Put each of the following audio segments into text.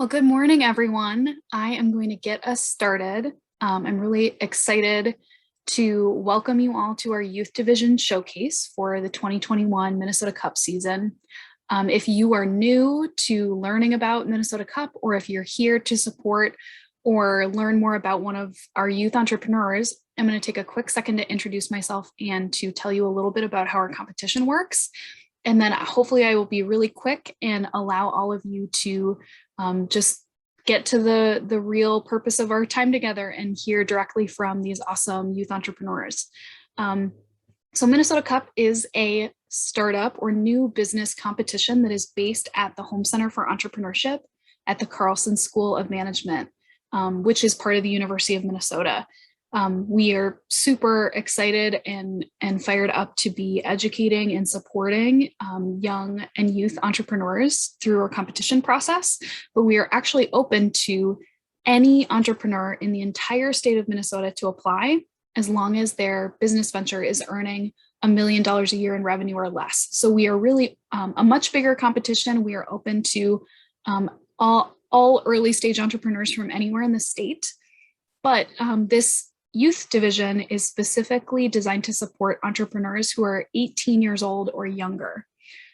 Well, good morning, everyone. I am going to get us started. I'm really excited to welcome you all to our Youth Division Showcase for the 2021 Minnesota Cup season. If you are new to learning about Minnesota Cup, or if you're here to support or learn more about one of our youth entrepreneurs, I'm going to take a quick second to introduce myself and to tell you a little bit about how our competition works. And then hopefully I will be really quick and allow all of you to just get to the real purpose of our time together and hear directly from these awesome youth entrepreneurs. So Minnesota Cup is a startup or new business competition that is based at the Home Center for Entrepreneurship at the Carlson School of Management, which is part of the University of Minnesota. We are super excited and fired up to be educating and supporting young and youth entrepreneurs through our competition process, but we are actually open to any entrepreneur in the entire state of Minnesota to apply, as long as their business venture is earning $1 million a year in revenue or less. So we are really a much bigger competition. We are open to all early stage entrepreneurs from anywhere in the state, but this youth division is specifically designed to support entrepreneurs who are 18 years old or younger.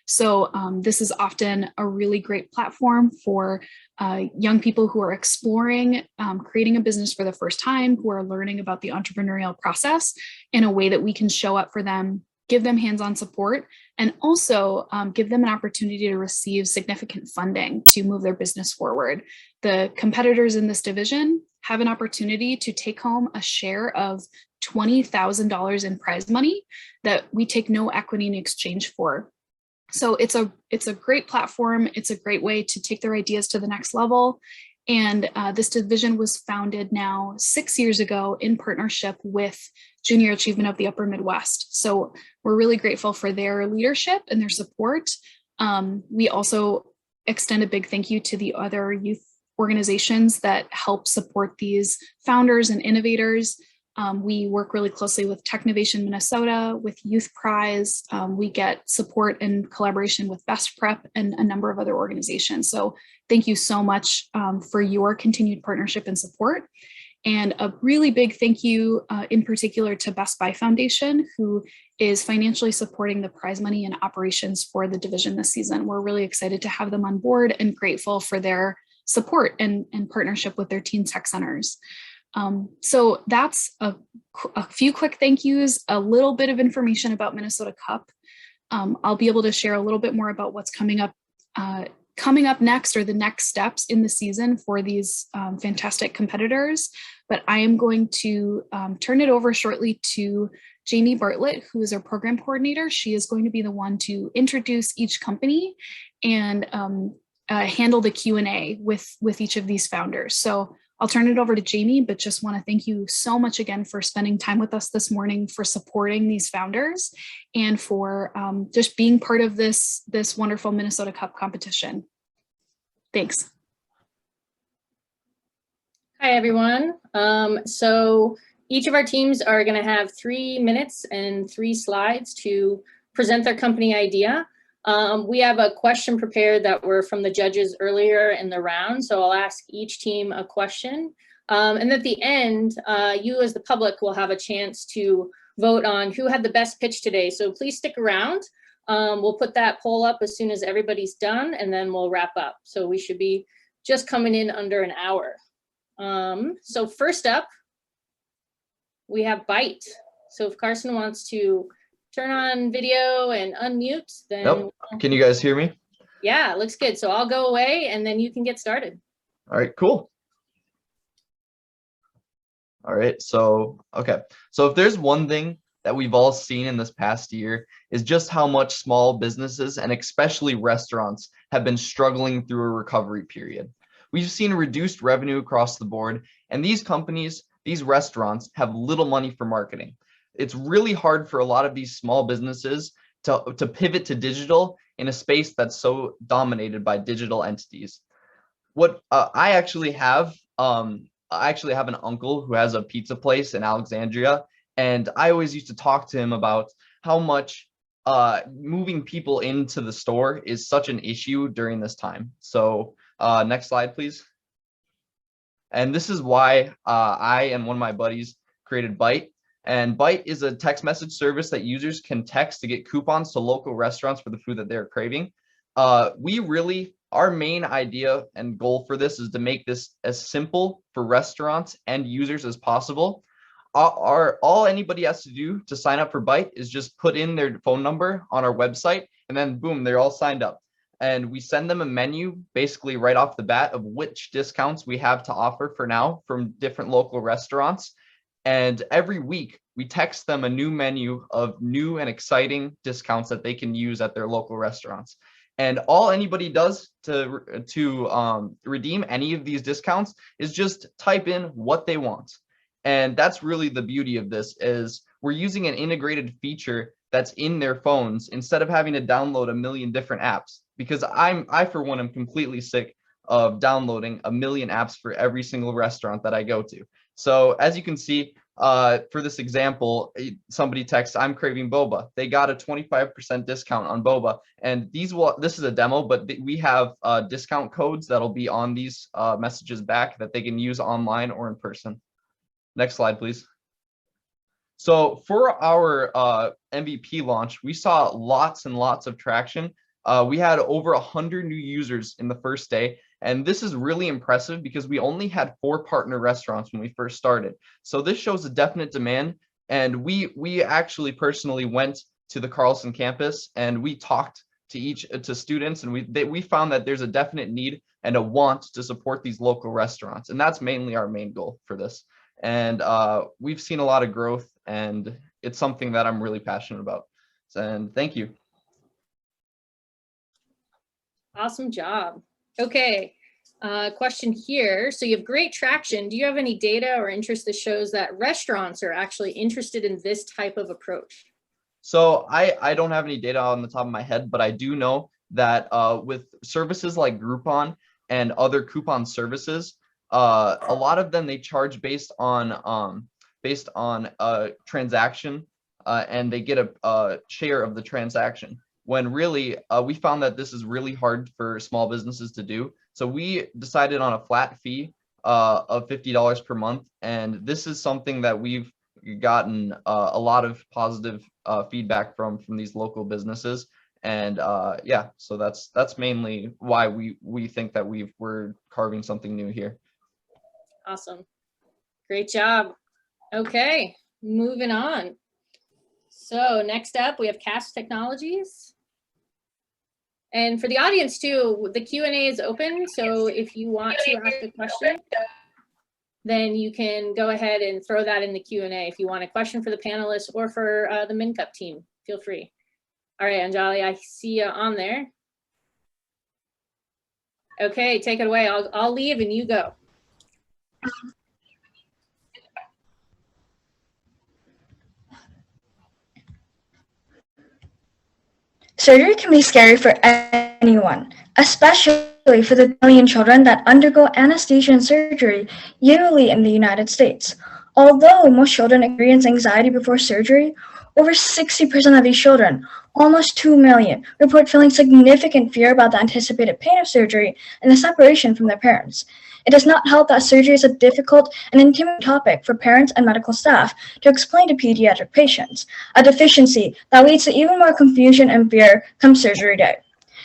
So this is often a really great platform for young people who are exploring creating a business for the first time, who are learning about the entrepreneurial process in a way that we can show up for them, give them hands-on support, and also give them an opportunity to receive significant funding to move their business forward. The competitors in this division have an opportunity to take home a share of $20,000 in prize money that we take no equity in exchange for. So it's a great platform. It's a great way to take their ideas to the next level. And this division was founded now 6 years ago in partnership with Junior Achievement of the Upper Midwest. So we're really grateful for their leadership and their support. We also extend a big thank you to the other youth organizations that help support these founders and innovators. We work really closely with Technovation Minnesota, with Youth Prize. We get support and collaboration with Best Prep and a number of other organizations. So thank you so much for your continued partnership and support. And a really big thank you in particular to Best Buy Foundation, who is financially supporting the prize money and operations for the division this season. We're really excited to have them on board and grateful for their support and partnership with their teen tech centers. So that's a few quick thank yous, a little bit of information about Minnesota Cup. I'll be able to share a little bit more about what's coming up next, or the next steps in the season for these fantastic competitors. But I am going to turn it over shortly to Jamie Bartlett, who is our program coordinator. She is going to be the one to introduce each company and handle the Q&A with each of these founders. So I'll turn it over to Jamie, but just want to thank you so much again for spending time with us this morning, for supporting these founders, and for just being part of this wonderful Minnesota Cup competition. Thanks. Hi, everyone. So each of our teams are going to have 3 minutes and 3 slides to present their company idea. We have a question prepared that were from the judges earlier in the round. So I'll ask each team a question. And at the end, you as the public will have a chance to vote on who had the best pitch today. So please stick around. We'll put that poll up as soon as everybody's done, and then we'll wrap up. So we should be just coming in under an hour. So first up, we have Bite. So if Carson wants to turn on video and unmute, then... Nope. Can you guys hear me? Yeah, looks good. So I'll go away and then you can get started. All right, cool. All right, so, okay. So if there's one thing that we've all seen in this past year is just how much small businesses and especially restaurants have been struggling through a recovery period. We've seen reduced revenue across the board, and these companies, these restaurants have little money for marketing. It's really hard for a lot of these small businesses to pivot to digital in a space that's so dominated by digital entities. What I actually have an uncle who has a pizza place in Alexandria, and I always used to talk to him about how much moving people into the store is such an issue during this time. So Next slide, please. And this is why I and one of my buddies created Byte. And Byte is a text message service that users can text to get coupons to local restaurants for the food that they're craving. Our main idea and goal for this is to make this as simple for restaurants and users as possible. All anybody has to do to sign up for Byte is just put in their phone number on our website, and then boom, they're all signed up. And we send them a menu basically right off the bat of which discounts we have to offer for now from different local restaurants. And every week we text them a new menu of new and exciting discounts that they can use at their local restaurants. And all anybody does to redeem any of these discounts is just type in what they want. And that's really the beauty of this, is we're using an integrated feature that's in their phones instead of having to download a million different apps. Because I for one am completely sick of downloading a million apps for every single restaurant that I go to. So as you can see, for this example, somebody texts, "I'm craving boba." They got a 25% discount on boba. And this is a demo, but we have discount codes that'll be on these messages back that they can use online or in person. Next slide, please. So for our MVP launch, we saw lots and lots of traction. We had over 100 new users in the first day. And this is really impressive because we only had 4 partner restaurants when we first started. So this shows a definite demand. And we actually personally went to the Carlson campus and we talked to students, and we found that there's a definite need and a want to support these local restaurants. And that's mainly our main goal for this. And we've seen a lot of growth, and it's something that I'm really passionate about. And thank you. Awesome job. Okay, question here. So you have great traction. Do you have any data or interest that shows that restaurants are actually interested in this type of approach? So I don't have any data on the top of my head, but I do know that with services like Groupon and other coupon services, a lot of them, they charge based on a transaction, and they get a share of the transaction. When really we found that this is really hard for small businesses to do. So we decided on a flat fee of $50 per month. And this is something that we've gotten a lot of positive feedback from these local businesses. And yeah, so that's mainly why we think that we're carving something new here. Awesome. Great job. Okay, moving on. So next up, we have Cast Technologies. And for the audience too, the Q&A is open. So if you want to ask a question, then you can go ahead and throw that in the Q&A. If you want a question for the panelists or for the MinCup team, feel free. All right, Anjali, I see you on there. Okay, take it away. I'll leave and you go. Surgery can be scary for anyone, especially for the million children that undergo anesthesia and surgery yearly in the United States. Although most children experience anxiety before surgery, over 60% of these children, almost 2 million, report feeling significant fear about the anticipated pain of surgery and the separation from their parents. It does not help that surgery is a difficult and intimidating topic for parents and medical staff to explain to pediatric patients, a deficiency that leads to even more confusion and fear come surgery day.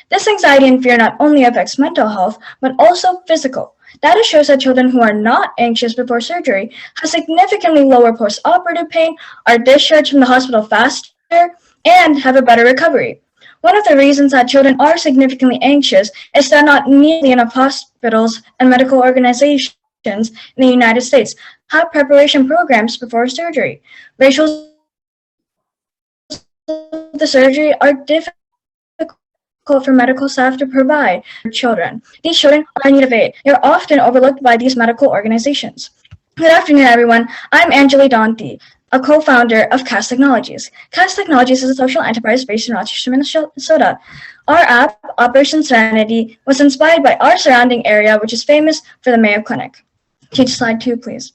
This anxiety and fear not only affects mental health, but also physical. Data shows that children who are not anxious before surgery have significantly lower postoperative pain, are discharged from the hospital faster, and have a better recovery. One of the reasons that children are significantly anxious is that not nearly enough hospitals and medical organizations in the United States have preparation programs before surgery. Rituals of the surgery are difficult for medical staff to provide for children. These children are in need of aid. They are often overlooked by these medical organizations. Good afternoon, everyone. I'm Anjali Danti, a co-founder of Cast Technologies. Cast Technologies is a social enterprise based in Rochester, Minnesota. Our app, Operation Serenity, was inspired by our surrounding area, which is famous for the Mayo Clinic. Change slide 2, please.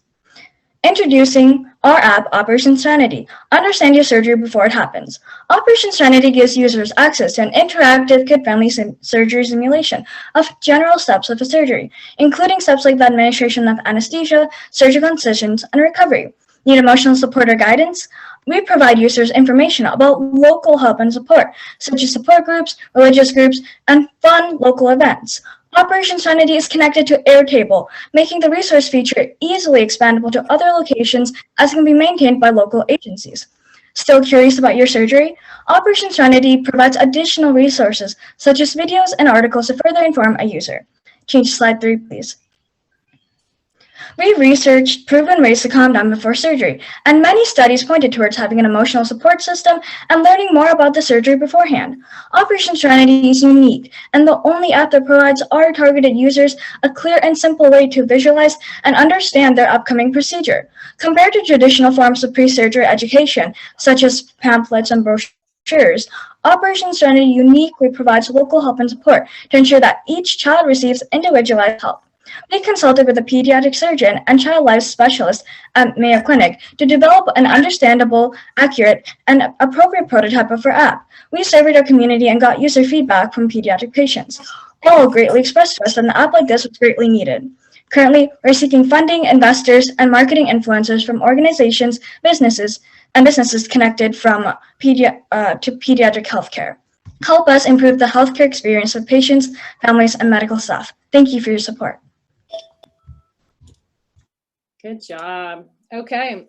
Introducing Our app, Operation Serenity, understand your surgery before it happens. Operation Serenity gives users access to an interactive, kid-friendly surgery simulation of general steps of a surgery, including steps like the administration of anesthesia, surgical incisions, and recovery. Need emotional support or guidance? We provide users information about local help and support, such as support groups, religious groups, and fun local events. Operation Serenity is connected to Airtable, making the resource feature easily expandable to other locations as it can be maintained by local agencies. Still curious about your surgery? Operation Serenity provides additional resources, such as videos and articles to further inform a user. Change to slide 3, please. We've researched proven ways to calm down before surgery, and many studies pointed towards having an emotional support system and learning more about the surgery beforehand. Operation Serenity is unique and the only app that provides our targeted users a clear and simple way to visualize and understand their upcoming procedure. Compared to traditional forms of pre-surgery education, such as pamphlets and brochures, Operation Serenity uniquely provides local help and support to ensure that each child receives individualized help. We consulted with a pediatric surgeon and child life specialist at Mayo Clinic to develop an understandable, accurate, and appropriate prototype of our app. We surveyed our community and got user feedback from pediatric patients. All greatly expressed to us that an app like this was greatly needed. Currently, we're seeking funding, investors, and marketing influencers from organizations, businesses connected to pediatric healthcare. Help us improve the healthcare experience of patients, families, and medical staff. Thank you for your support. Good job. Okay.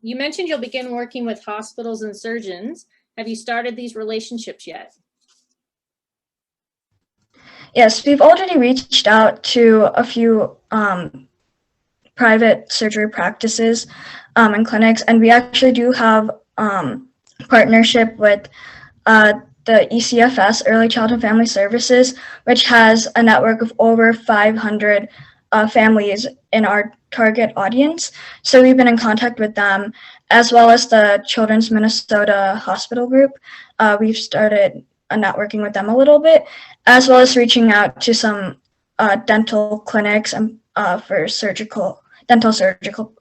You mentioned you'll begin working with hospitals and surgeons. Have you started these relationships yet? Yes, we've already reached out to a few private surgery practices and clinics, and we actually do have partnership with the ECFS, Early Childhood Family Services, which has a network of over 500 families in our target audience. So we've been in contact with them, as well as the Children's Minnesota Hospital Group. We've started networking with them a little bit, as well as reaching out to some dental clinics and for dental surgical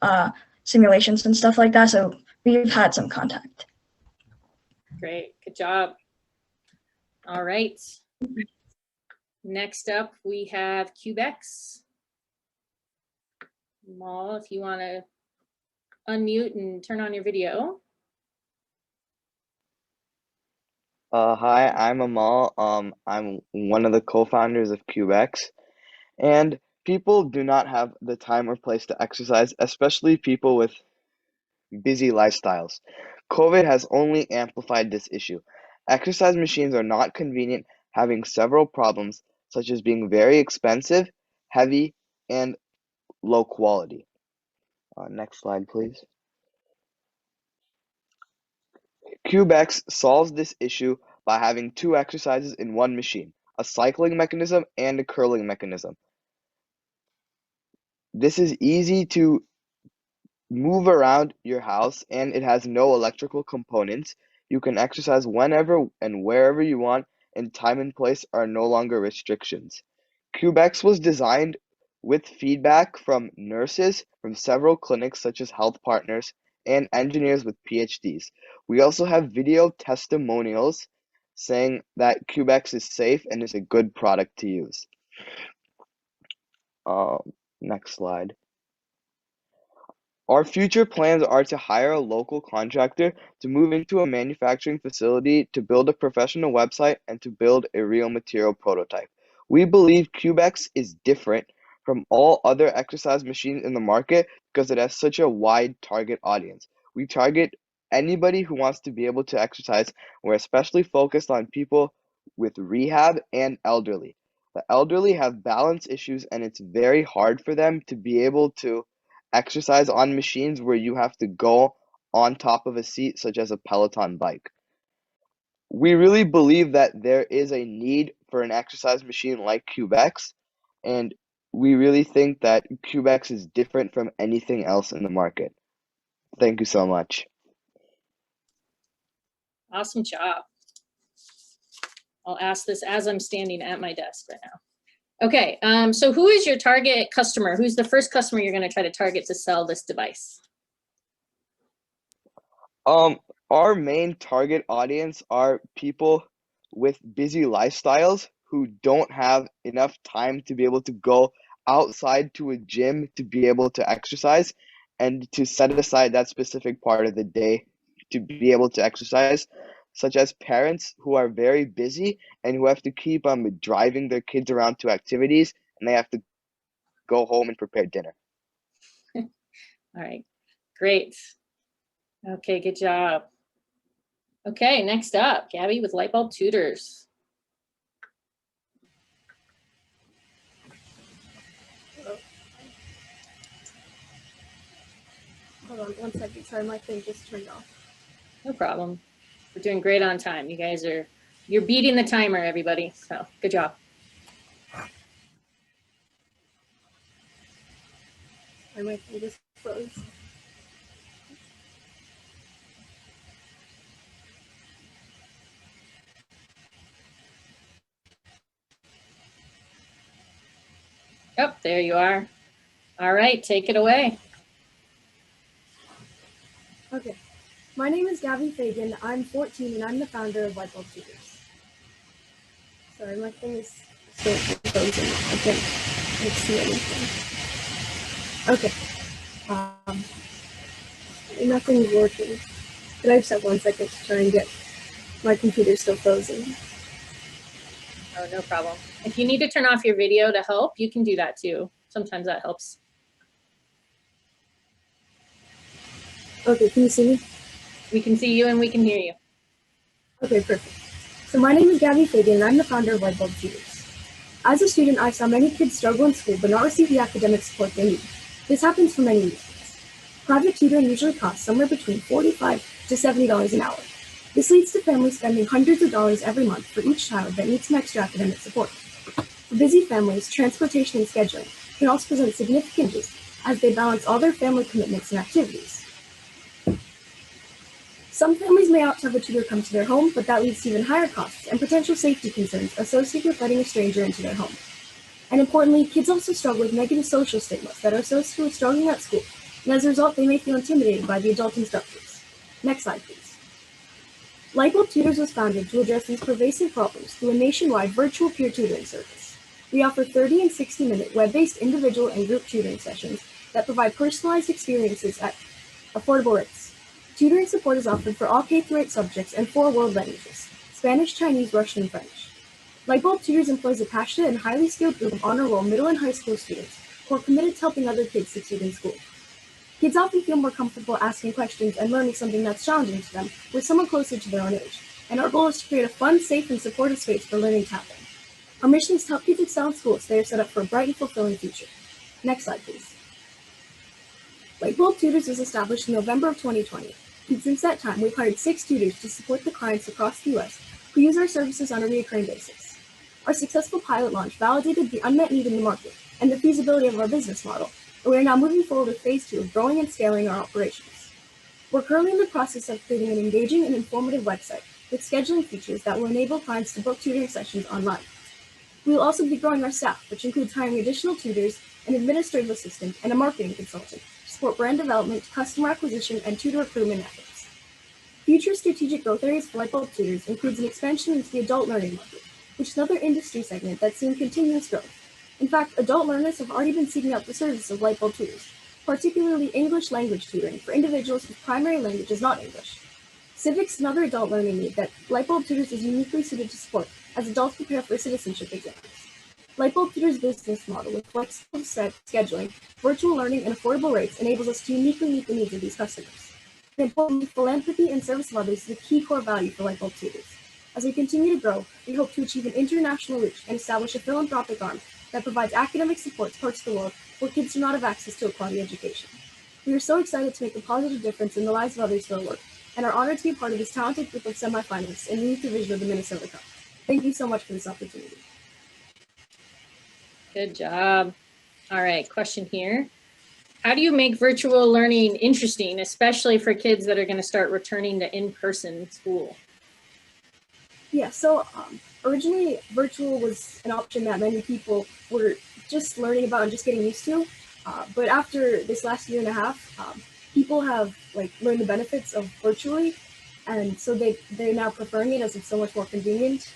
simulations and stuff like that. So we've had some contact. Great, good job. All right. Next up, we have Cubex. Mal, if you want to unmute and turn on your video. Hi, I'm Amal. I'm one of the co-founders of Cubex, and people do not have the time or place to exercise, especially people with busy lifestyles. COVID has only amplified this issue. Exercise machines are not convenient, having several problems, such as being very expensive, heavy, and low quality. Next slide, please. Cubex solves this issue by having two exercises in one machine, a cycling mechanism and a curling mechanism. This is easy to move around your house and it has no electrical components. You can exercise whenever and wherever you want, and time and place are no longer restrictions. Cubex was designed with feedback from nurses from several clinics such as Health Partners and engineers with PhDs. We also have video testimonials saying that Cubex is safe and is a good product to use. Next slide. Our future plans are to hire a local contractor to move into a manufacturing facility to build a professional website and to build a real material prototype. We believe Cubex is different from all other exercise machines in the market because it has such a wide target audience. We target anybody who wants to be able to exercise. We're especially focused on people with rehab and elderly. The elderly have balance issues and it's very hard for them to be able to exercise on machines where you have to go on top of a seat, such as a Peloton bike. We really believe that there is a need for an exercise machine like Cubex, and we really think that Cubex is different from anything else in the market. Thank you so much. Awesome job. I'll ask this as I'm standing at my desk right now. Okay, so who is your target customer? Who's the first customer you're going to try to target to sell this device? Our main target audience are people with busy lifestyles who don't have enough time to be able to go outside to a gym to be able to exercise and to set aside that specific part of the day to be able to exercise, such as parents who are very busy and who have to keep driving their kids around to activities, and they have to go home and prepare dinner. All right, great. Okay, good job. Okay, next up, Gabby with Lightbulb Tutors. Hold on 1 second. Sorry, my thing just turned off. No problem. We're doing great on time. You guys you're beating the timer, everybody. So good job. Sorry, my thing just froze. Yep, there you are. All right, take it away. Okay. My name is Gabby Fagan. I'm 14 and I'm the founder of Lightbulb Tutors. Sorry, my thing is still frozen. I can't see anything. Okay. Nothing's working. But I just have 1 second to try and get my computer still frozen. Oh, no problem. If you need to turn off your video to help, you can do that too. Sometimes that helps. Okay, can you see me? We can see you and we can hear you. Okay, perfect. So my name is Gabby Fagan and I'm the founder of Lightbulb Tutors. As a student, I saw many kids struggle in school but not receive the academic support they need. This happens for many reasons. Private tutoring usually costs somewhere between $45 to $70 an hour. This leads to families spending hundreds of dollars every month for each child that needs some extra academic support. For busy families, transportation and scheduling can also present significant challenges as they balance all their family commitments and activities. Some families may opt to have a tutor come to their home, but that leads to even higher costs and potential safety concerns associated with letting a stranger into their home. And importantly, kids also struggle with negative social stigmas that are associated with struggling at school, and as a result, they may feel intimidated by the adult instructors. Next slide, please. Lightbulb Tutors was founded to address these pervasive problems through a nationwide virtual peer tutoring service. We offer 30 and 60-minute web-based individual and group tutoring sessions that provide personalized experiences at affordable rates. Tutoring support is offered for all K-8 subjects and 4 world languages: Spanish, Chinese, Russian, and French. Lightbulb Tutors employs a passionate and highly skilled group of honor roll middle and high school students who are committed to helping other kids succeed in school. Kids often feel more comfortable asking questions and learning something that's challenging to them with someone closer to their own age, and our goal is to create a fun, safe, and supportive space for learning to happen. Our mission is to help kids excel in school so they are set up for a bright and fulfilling future. Next slide, please. Lightbulb Tutors was established in November of 2020, and since that time, we've hired 6 tutors to support the clients across the U.S. who use our services on a recurring basis. Our successful pilot launch validated the unmet need in the market and the feasibility of our business model, and we are now moving forward with phase 2 of growing and scaling our operations. We're currently in the process of creating an engaging and informative website with scheduling features that will enable clients to book tutoring sessions online. We will also be growing our staff, which includes hiring additional tutors, an administrative assistant, and a marketing consultant to support brand development, customer acquisition, and tutor recruitment efforts. Future strategic growth areas for Lightbulb Tutors includes an expansion into the adult learning market, which is another industry segment that's seen continuous growth. In fact, adult learners have already been seeking out the service of Lightbulb Tutors, particularly English language tutoring for individuals whose primary language is not English. Civics is another adult learning need that Lightbulb Tutors is uniquely suited to support as adults prepare for citizenship exams. Lightbulb Tutors' business model with flexible scheduling, virtual learning, and affordable rates enables us to uniquely meet the needs of these customers. And importantly, philanthropy and service of others is a key core value for Lightbulb Tutors. As we continue to grow, we hope to achieve an international reach and establish a philanthropic arm that provides academic support to parts of the world where kids do not have access to a quality education. We are so excited to make a positive difference in the lives of others through our work, and are honored to be part of this talented group of semifinalists in the youth division of the Minnesota Cup. Thank you so much for this opportunity. Good job. All right, question here. How do you make virtual learning interesting, especially for kids that are going to start returning to in-person school? Yeah, so originally virtual was an option that many people were just learning about and just getting used to. But after this last year and a half, people have like learned the benefits of virtually, and so they're now preferring it as it's so much more convenient.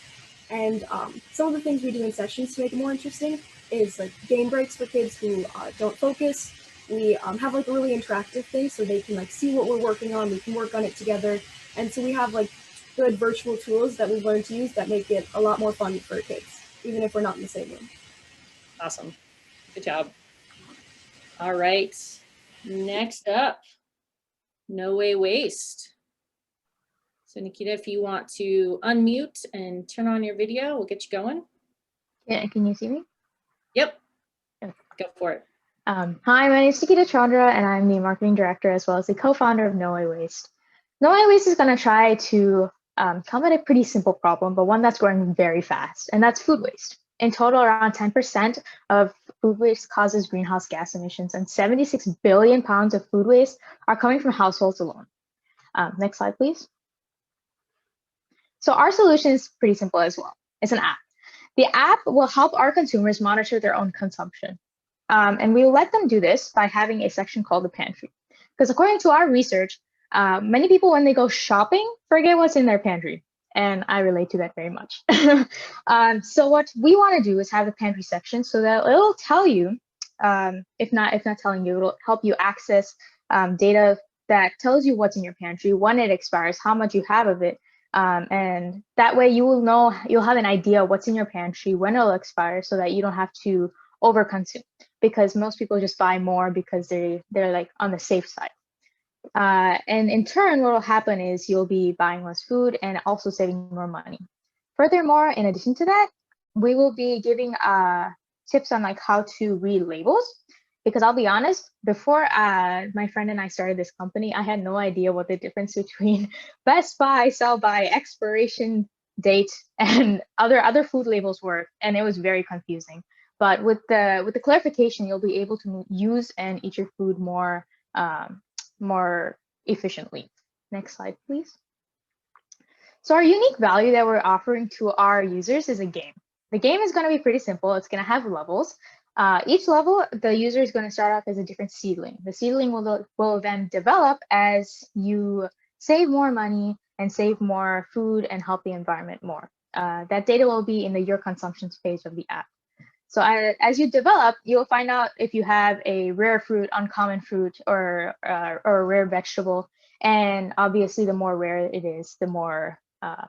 And some of the things we do in sessions to make it more interesting is like game breaks for kids who don't focus. We have like a really interactive thing so they can like see what we're working on. We can work on it together. And so we have like good virtual tools that we've learned to use that make it a lot more fun for kids, even if we're not in the same room. Awesome. Good job. All right. Next up, No Way Waste. So Nikita, if you want to unmute and turn on your video, we'll get you going. Yeah, can you see me? Yep. Go for it. Hi, my name is Nikita Chandra, and I'm the marketing director as well as the co-founder of No Way Waste. No Way Waste is going to try to come at a pretty simple problem, but one that's growing very fast, and that's food waste. In total, around 10% of food waste causes greenhouse gas emissions, and 76 billion pounds of food waste are coming from households alone. Next slide, please. So our solution is pretty simple as well. It's an app. The app will help our consumers monitor their own consumption. And we will let them do this by having a section called the pantry. Because according to our research, many people, when they go shopping, forget what's in their pantry. And I relate to that very much. So what we want to do is have the pantry section so that it'll tell you, if not telling you, it'll help you access data that tells you what's in your pantry, when it expires, how much you have of it. And that way you will know, you'll have an idea what's in your pantry, when it'll expire, so that you don't have to overconsume, because most people just buy more because they're like on the safe side. And in turn, what will happen is you'll be buying less food and also saving more money. Furthermore, in addition to that, we will be giving tips on like how to read labels, because I'll be honest, before my friend and I started this company, I had no idea what the difference between best buy, sell by, expiration date, and other food labels were, and it was very confusing. But with the clarification, you'll be able to use and eat your food more efficiently. Next slide, please. So our unique value that we're offering to our users is a game. The game is going to be pretty simple. It's going to have levels. Each level, the user is going to start off as a different seedling. The seedling will then develop as you save more money and save more food and help the environment more. That data will be in the your consumption page of the app. So as you develop, you'll find out if you have a rare fruit, uncommon fruit, or a rare vegetable. And obviously, the more rare it is, the more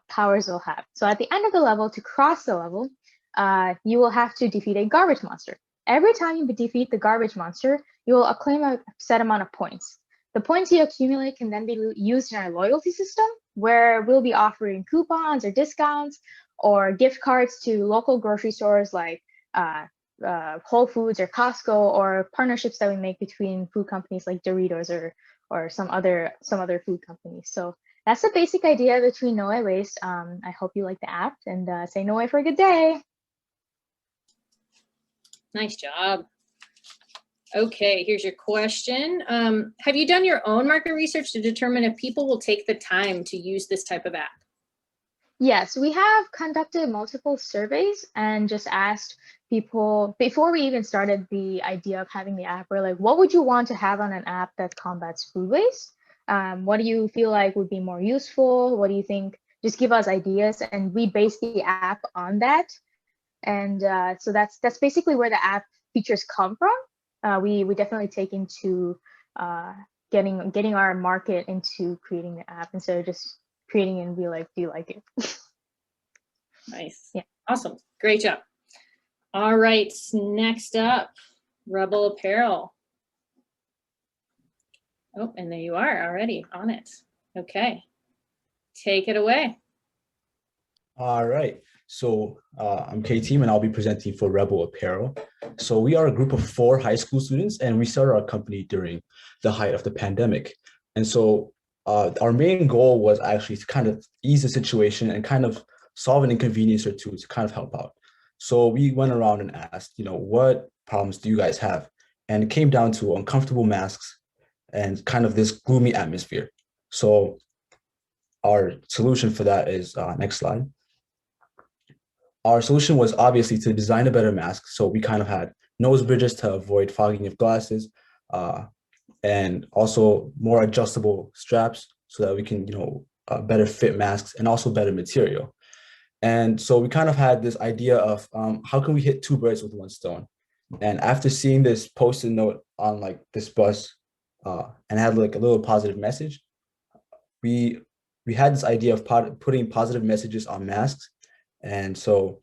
powers it'll have. So at the end of the level, to cross the level, you will have to defeat a garbage monster. Every time you defeat the garbage monster, you will acclaim a set amount of points. The points you accumulate can then be used in our loyalty system, where we'll be offering coupons or discounts or gift cards to local grocery stores like Whole Foods or Costco, or partnerships that we make between food companies like Doritos or some other food companies. So that's the basic idea between No Way Waste. I hope you like the app, and say no way for a good day. Nice job. Okay, here's your question. Have you done your own market research to determine if people will take the time to use this type of app? Yes, we have conducted multiple surveys and just asked people, before we even started the idea of having the app, we're like, what would you want to have on an app that combats food waste? What do you feel like would be more useful? What do you think? Just give us ideas, and we base the app on that. And so that's basically where the app features come from. We definitely take into getting our market into creating the app instead of just creating it and be like, do you like it? Nice. Yeah. Awesome. Great job. All right. Next up, Rebel Apparel. Oh, and there you are already on it. Okay. Take it away. All right. So I'm K-Team, and I'll be presenting for Rebel Apparel. So we are a group of 4 high school students, and we started our company during the height of the pandemic. And so our main goal was actually to kind of ease the situation and kind of solve an inconvenience or two to kind of help out. So we went around and asked, what problems do you guys have? And it came down to uncomfortable masks and kind of this gloomy atmosphere. So our solution for that is, next slide. Our solution was obviously to design a better mask. So we kind of had nose bridges to avoid fogging of glasses, and also more adjustable straps so that we can, better fit masks and also better material. And so we kind of had this idea of how can we hit two birds with one stone? And after seeing this post-it note on like this bus and had like a little positive message, we had this idea of putting positive messages on masks. And so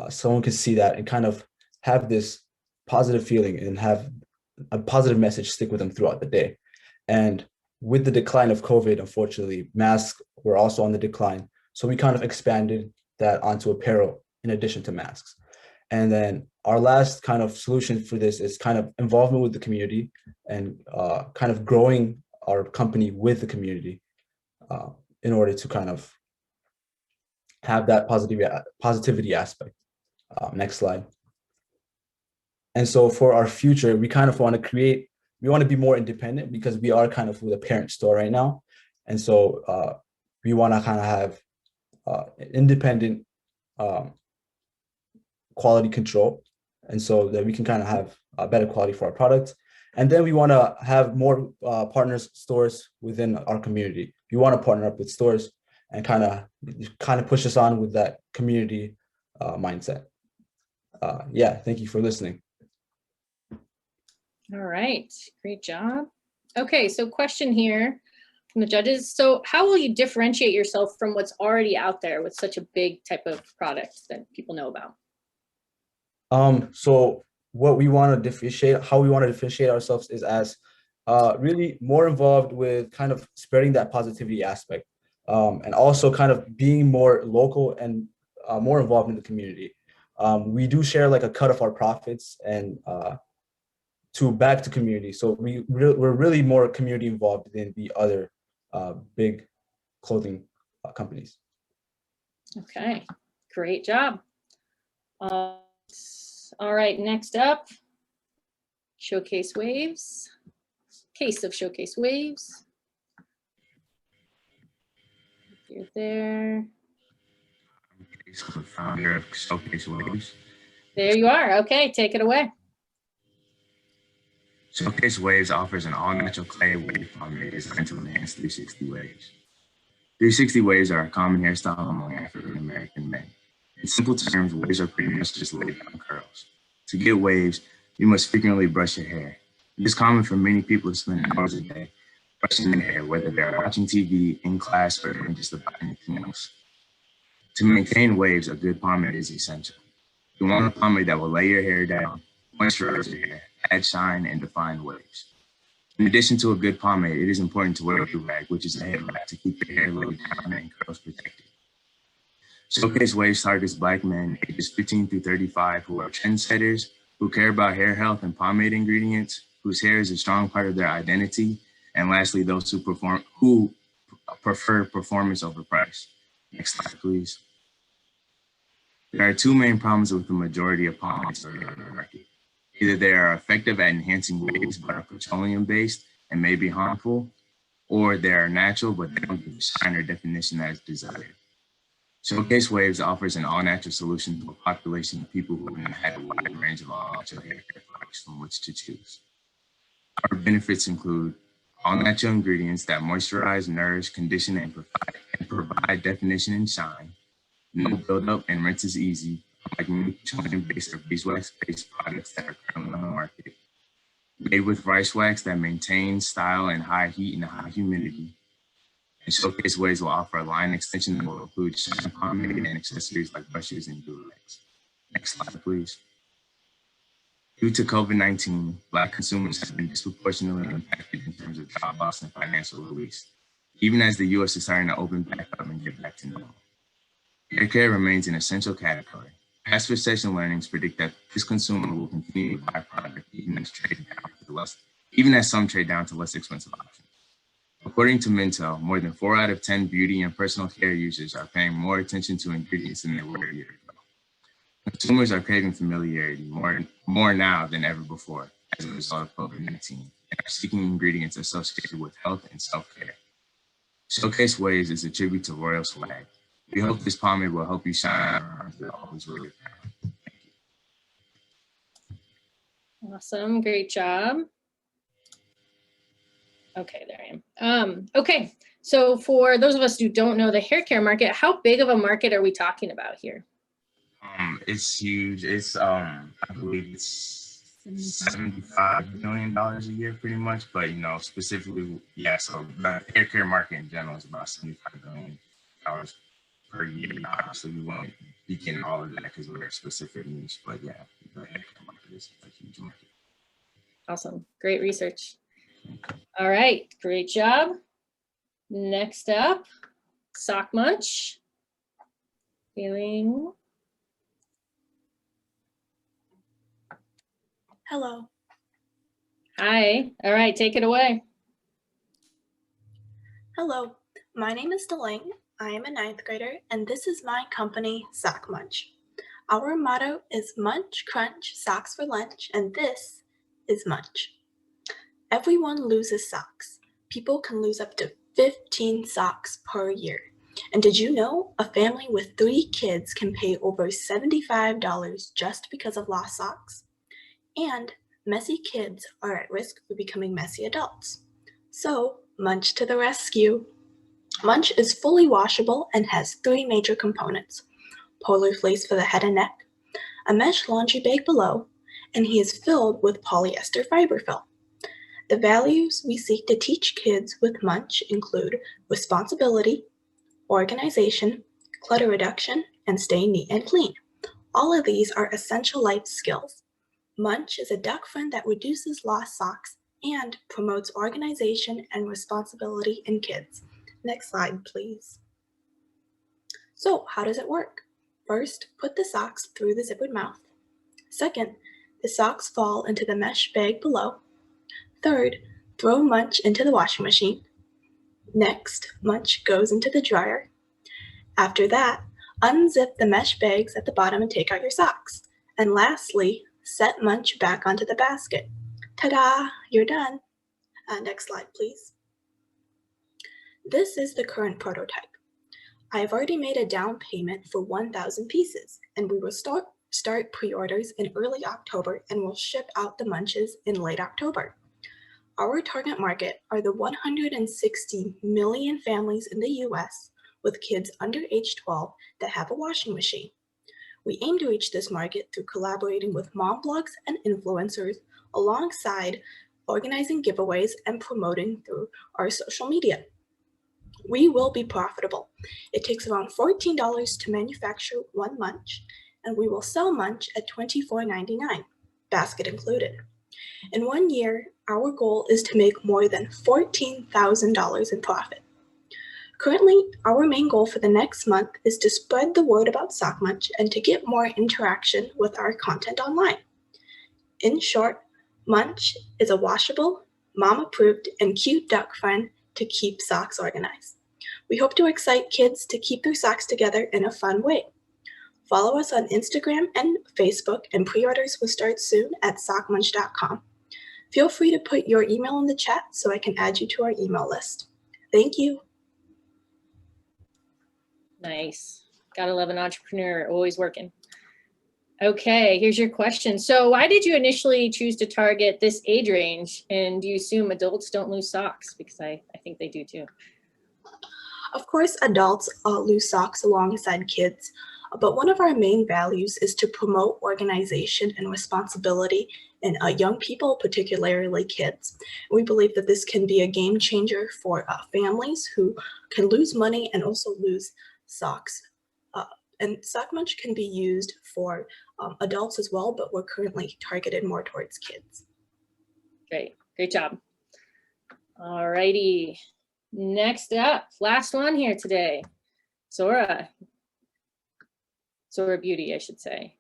someone could see that and kind of have this positive feeling and have a positive message stick with them throughout the day. And with the decline of COVID, unfortunately, masks were also on the decline. So we kind of expanded that onto apparel in addition to masks. And then our last kind of solution for this is kind of involvement with the community and kind of growing our company with the community in order to kind of have that positivity aspect. Next slide. And so for our future, we kind of want to be more independent because we are kind of with a parent store right now. And so we want to kind of have independent quality control. And so that we can kind of have a better quality for our products. And then we want to have more partners stores within our community. We want to partner up with stores and kind of push us on with that community mindset. Yeah, thank you for listening. All right, great job. Okay, so question here from the judges. So how will you differentiate yourself from what's already out there with such a big type of product that people know about? So what we want to differentiate, how we want to differentiate ourselves is as really more involved with kind of spreading that positivity aspect and also kind of being more local and more involved in the community. We do share like a cut of our profits and to back to community. So we're really more community involved than the other big clothing companies. Okay, great job. All right, next up, Showcase Waves. Case of Showcase Waves. You're there. I'm the founder of Showcase Waves. There you are. Okay, take it away. Showcase Waves offers an all-natural clay wave pomade designed to enhance 360 waves. 360 waves are a common hairstyle among African American men. In simple terms, waves are pretty much just laid down curls. To get waves, you must frequently brush your hair. It is common for many people to spend hours a day brushing their hair, whether they're watching TV, in class, or doing just about anything else. To maintain waves, a good pomade is essential. You want a pomade that will lay your hair down, moisturize your hair, add shine, and define waves. In addition to a good pomade, it is important to wear a do-rag, which is a head wrap to keep your hair laid down and curls protected. Showcase Waves targets Black men ages 15 through 35 who are trendsetters, who care about hair health and pomade ingredients, whose hair is a strong part of their identity, and lastly, those who prefer performance over price. Next slide, please. There are two main problems with the majority of pomades on the market. Either they are effective at enhancing waves but are petroleum-based and may be harmful, or they are natural but they don't give the shine or definition that is desired. Showcase Waves offers an all-natural solution to a population of people who have had a wide range of all-natural hair care products from which to choose. Our benefits include all-natural ingredients that moisturize, nourish, condition, and provide definition and shine. No buildup and rinse is easy, like many petroleum-based or beeswax-based products that are currently on the market. Made with rice wax that maintains style in high heat and high humidity. And Showcase Waves will offer a line extension that will include shine pomade and accessories like brushes and do-rags. Next slide, please. Due to COVID-19, Black consumers have been disproportionately impacted in terms of job loss and financial release, even as the U.S. is starting to open back up and get back to normal. Hair care remains an essential category. Past recession learnings predict that this consumer will continue to buy product even as some trade down to less expensive options. According to Mintel, more than 4 out of 10 beauty and personal care users are paying more attention to ingredients than they were a year ago. Consumers are craving familiarity more now than ever before as a result of COVID-19 and are seeking ingredients associated with health and self-care. Showcase Waves is a tribute to Royal Swag. We hope this pomade will help you shine always with your crown. Thank you. Awesome, great job. Okay, there I am. Okay, so for those of us who don't know the hair care market, how big of a market are we talking about here? It's huge. It's I believe it's $75 billion a year pretty much, but specifically, yeah, so the hair care market in general is about $75 billion per year. Obviously we won't be getting all of that because we're a specific niche, but yeah, the hair care market is a huge market. Awesome, great research. All right, great job. Next up, Sock Munch. Feeling. Hello. Hi. All right, take it away. Hello. My name is Delange. I am a 9th grader, and this is my company, Sock Munch. Our motto is Munch, Crunch, Socks for Lunch, and this is Munch. Everyone loses socks. People can lose up to 15 socks per year. And did you know a family with 3 kids can pay over $75 just because of lost socks? And messy kids are at risk for becoming messy adults. So, Munch to the rescue. Munch is fully washable and has 3 major components: polar fleece for the head and neck, a mesh laundry bag below, and he is filled with polyester fiber fill. The values we seek to teach kids with Munch include responsibility, organization, clutter reduction, and staying neat and clean. All of these are essential life skills. Munch is a duck friend that reduces lost socks and promotes organization and responsibility in kids. Next slide, please. So, how does it work? First, put the socks through the zippered mouth. Second, the socks fall into the mesh bag below. Third, throw Munch into the washing machine. Next, Munch goes into the dryer. After that, unzip the mesh bags at the bottom and take out your socks. And lastly, set Munch back onto the basket. Ta-da, you're done. Next slide, please. This is the current prototype. I have already made a down payment for 1,000 pieces, and we will start pre-orders in early October and will ship out the Munches in late October. Our target market are the 160 million families in the US with kids under age 12 that have a washing machine. We aim to reach this market through collaborating with mom blogs and influencers, alongside organizing giveaways and promoting through our social media. We will be profitable. It takes around $14 to manufacture one Munch, and we will sell Munch at $24.99, basket included. In 1 year, our goal is to make more than $14,000 in profit. Currently, our main goal for the next month is to spread the word about Sock Munch and to get more interaction with our content online. In short, Munch is a washable, mom-approved, and cute duck friend to keep socks organized. We hope to excite kids to keep their socks together in a fun way. Follow us on Instagram and Facebook, and pre-orders will start soon at sockmunch.com. Feel free to put your email in the chat so I can add you to our email list. Thank you. Nice. Gotta love an entrepreneur, always working. Okay, here's your question. So why did you initially choose to target this age range? And do you assume adults don't lose socks? Because I think they do too. Of course, adults lose socks alongside kids, but one of our main values is to promote organization and responsibility in young people, particularly kids. We believe that this can be a game changer for families who can lose money and also lose socks. And Sock Munch can be used for adults as well, but we're currently targeted more towards kids. Great job. All righty. Next up, last one here today, Sora Beauty, I should say.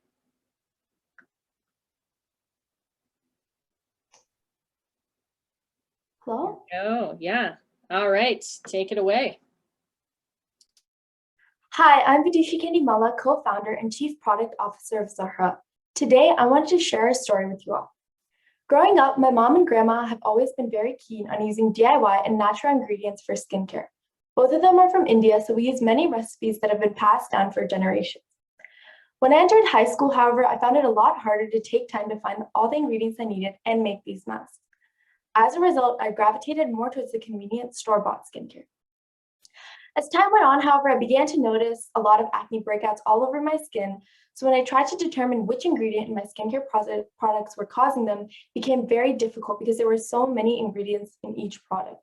Hello? Oh, yeah. All right, take it away. Hi, I'm Vidisha Kandimala, co-founder and chief product officer of Zahra. Today, I wanted to share a story with you all. Growing up, my mom and grandma have always been very keen on using DIY and natural ingredients for skincare. Both of them are from India, so we use many recipes that have been passed down for generations. When I entered high school, however, I found it a lot harder to take time to find all the ingredients I needed and make these masks. As a result, I gravitated more towards the convenient store-bought skincare. As time went on, however, I began to notice a lot of acne breakouts all over my skin. So when I tried to determine which ingredient in my skincare products were causing them, it became very difficult because there were so many ingredients in each product.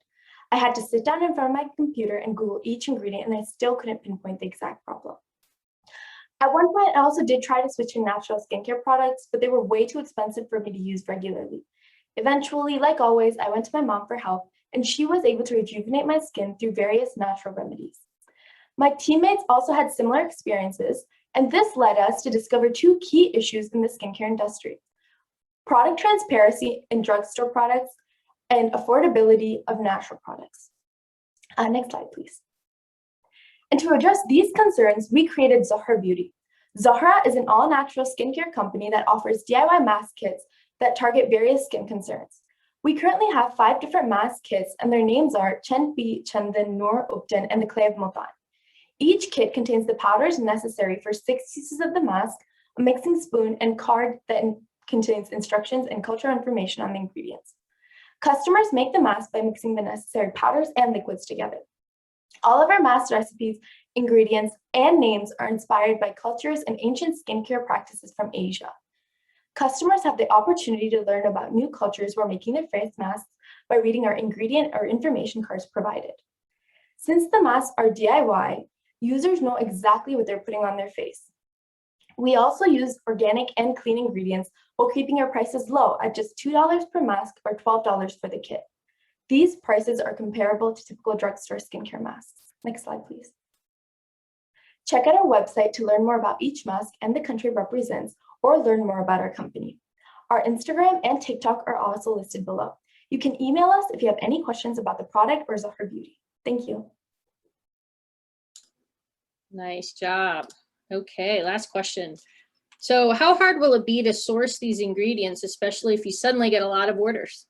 I had to sit down in front of my computer and Google each ingredient, and I still couldn't pinpoint the exact problem. At one point, I also did try to switch to natural skincare products, but they were way too expensive for me to use regularly. Eventually, like always, I went to my mom for help, and she was able to rejuvenate my skin through various natural remedies. My teammates also had similar experiences, and this led us to discover two key issues in the skincare industry: product transparency in drugstore products and affordability of natural products. Next slide, please. And to address these concerns, we created Sora Beauty. Sora is an all-natural skincare company that offers DIY mask kits that target various skin concerns. We currently have 5 different mask kits, and their names are Chenpi, Chandan, Noor, Upton, and the Clay of Multan. Each kit contains the powders necessary for 6 uses of the mask, a mixing spoon, and card that contains instructions and cultural information on the ingredients. Customers make the mask by mixing the necessary powders and liquids together. All of our mask recipes, ingredients, and names are inspired by cultures and ancient skincare practices from Asia. Customers have the opportunity to learn about new cultures while making their face masks by reading our ingredient or information cards provided. Since the masks are DIY, users know exactly what they're putting on their face. We also use organic and clean ingredients while keeping our prices low at just $2 per mask or $12 for the kit. These prices are comparable to typical drugstore skincare masks. Next slide, please. Check out our website to learn more about each mask and the country it represents, or learn more about our company. Our Instagram and TikTok are also listed below. You can email us if you have any questions about the product or Sora Beauty. Thank you. Nice job. Okay, last question. So how hard will it be to source these ingredients, especially if you suddenly get a lot of orders?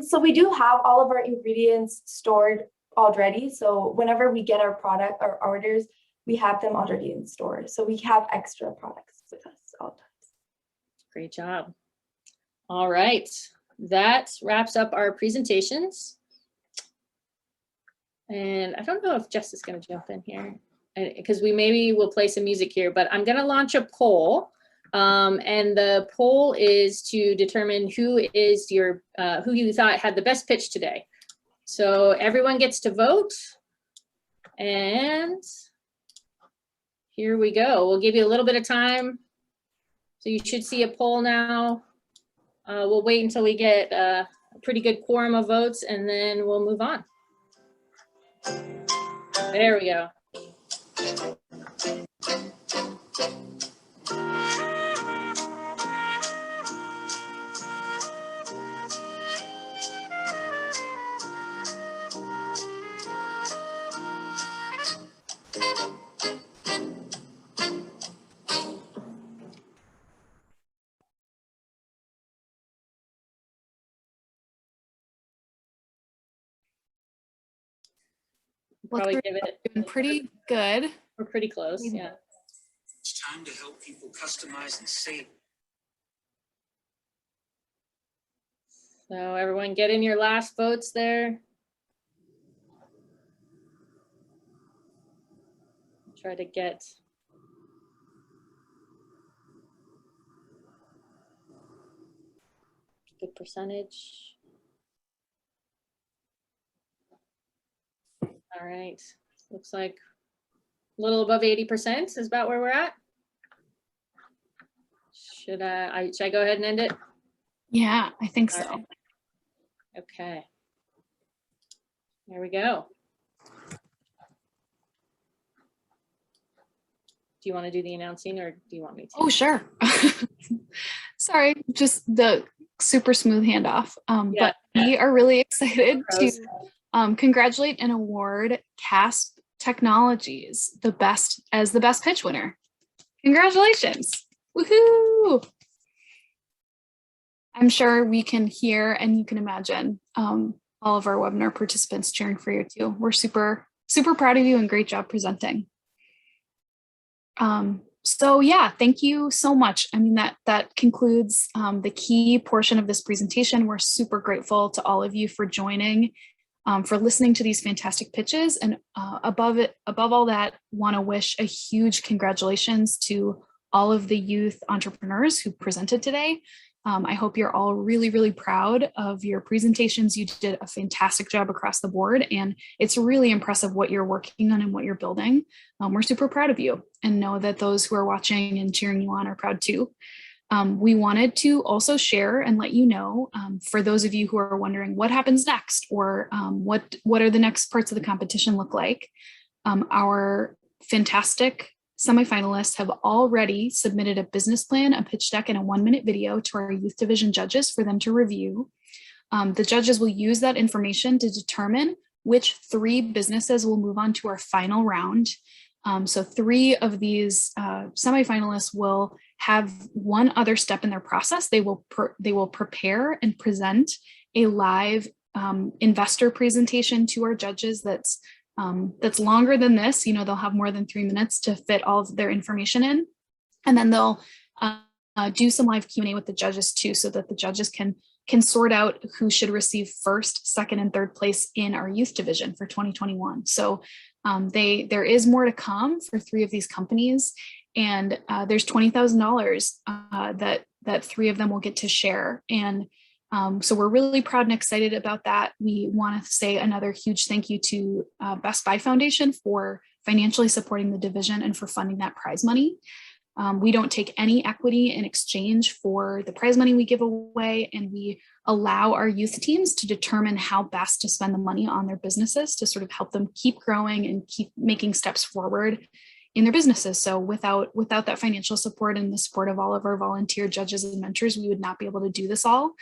So we do have all of our ingredients stored already. So whenever we get our product or orders, we have them already in store. So we have extra products with us all the time. Great job. All right, that wraps up our presentations. And I don't know if Jess is going to jump in here, because maybe we'll play some music here, but I'm going to launch a poll. And the poll is to determine who you thought had the best pitch today. So everyone gets to vote. And here we go. We'll give you a little bit of time. So you should see a poll now. We'll wait until we get a pretty good quorum of votes, and then we'll move on. There we go. Probably give it. Doing pretty good. We're pretty close, yeah. It's time to help people customize and save. So everyone get in your last votes there. Try to get a good percentage. All right, looks like a little above 80% is about where we're at. Should I go ahead and end it? Yeah, I think so. Right. Okay. There we go. Do you want to do the announcing, or do you want me to? Oh, sure. Sorry, just the super smooth handoff. Yeah. But we are really excited to congratulate and award Casp Technologies the best pitch winner. Congratulations. Woohoo! I'm sure we can hear and you can imagine all of our webinar participants cheering for you too. We're super, super proud of you and great job presenting. So yeah, thank you so much. I mean, that concludes the key portion of this presentation. We're super grateful to all of you for joining, for listening to these fantastic pitches, and above all that, want to wish a huge congratulations to all of the youth entrepreneurs who presented today. I hope you're all really, really proud of your presentations. You did a fantastic job across the board, and it's really impressive what you're working on and what you're building. We're super proud of you, and know that those who are watching and cheering you on are proud too. We wanted to also share and let you know, for those of you who are wondering what happens next, or what are the next parts of the competition look like. Our fantastic semifinalists have already submitted a business plan, a pitch deck, and a 1-minute video to our youth division judges for them to review. The judges will use that information to determine which 3 businesses will move on to our final round. So 3 of these semifinalists will have one other step in their process. They will prepare and present a live investor presentation to our judges that's longer than this. They'll have more than 3 minutes to fit all of their information in. And then they'll do some live Q&A with the judges too, so that the judges can sort out who should receive first, second, and third place in our youth division for 2021. So there is more to come for 3 of these companies, and there's $20,000 that 3 of them will get to share. And so we're really proud and excited about that. We want to say another huge thank you to Best Buy Foundation for financially supporting the division and for funding that prize money. We don't take any equity in exchange for the prize money we give away, and we allow our youth teams to determine how best to spend the money on their businesses to sort of help them keep growing and keep making steps forward in their businesses. So without that financial support and the support of all of our volunteer judges and mentors, we would not be able to do this all.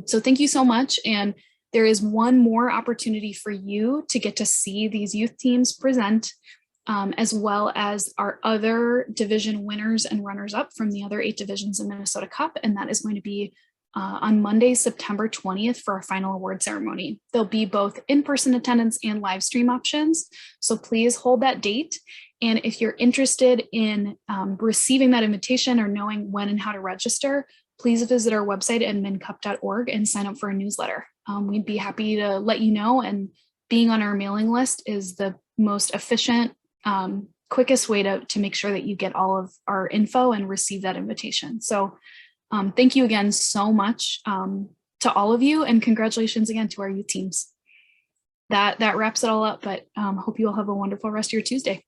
So thank you so much. And there is one more opportunity for you to get to see these youth teams present, as well as our other division winners and runners up from the other 8 divisions in Minnesota Cup. And that is going to be on Monday, September 20th for our final award ceremony. There'll be both in-person attendance and live stream options. So please hold that date. And if you're interested in receiving that invitation or knowing when and how to register, please visit our website at mincup.org and sign up for a newsletter. We'd be happy to let you know, and being on our mailing list is the most efficient, quickest way to make sure that you get all of our info and receive that invitation. So thank you again so much to all of you, and congratulations again to our youth teams. That wraps it all up, but hope you all have a wonderful rest of your Tuesday.